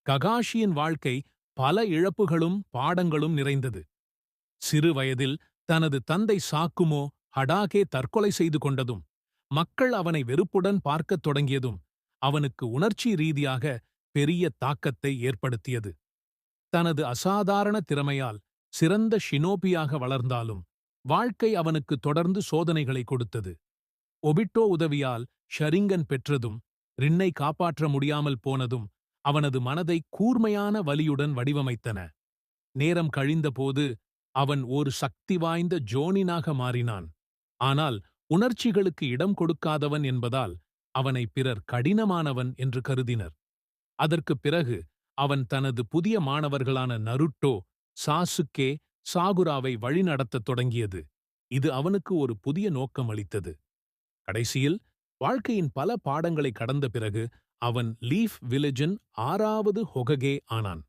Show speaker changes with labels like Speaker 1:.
Speaker 1: ககாஷியின் வாழ்க்கை பல இழப்புகளும் பாடங்களும் நிறைந்தது. சிறு வயதில் தனது தந்தை சாக்குமோ ஹடாகே தற்கொலை செய்து கொண்டதும், மக்கள் அவனை வெறுப்புடன் பார்க்கத் தொடங்கியதும் அவனுக்கு உணர்ச்சி ரீதியாக பெரிய தாக்கத்தை ஏற்படுத்தியது. தனது அசாதாரண திறமையால் சிறந்த ஷினோபியாக வளர்ந்தாலும் வாழ்க்கை அவனுக்கு தொடர்ந்து சோதனைகளை கொடுத்தது. ஒபிட்டோ உதவியால் ஷரிங்கன் பெற்றதும் ரின்னை காப்பாற்ற முடியாமல் போனதும் அவனது மனதை கூர்மையான வலியுடன் வடிவமைத்தன. நேரம் கழிந்தபோது அவன் ஒரு சக்தி வாய்ந்த ஜோனினாக மாறினான். ஆனால் உணர்ச்சிகளுக்கு இடம் கொடுக்காதவன் என்பதால் அவனை பிறர் கடினமானவன் என்று கருதினர். அதற்குப் பிறகு அவன் தனது புதிய மாணவர்களான நருட்டோ, சாசுகே, சாகுராவை வழிநடத்தத் தொடங்கியது. இது அவனுக்கு ஒரு புதிய நோக்கம் அளித்தது. கடைசியில் வாழ்க்கையின் பல பாடங்களை கடந்த பிறகு அவன் லீஃப் வில்லேஜின் 6வது ஹொககே ஆனான்.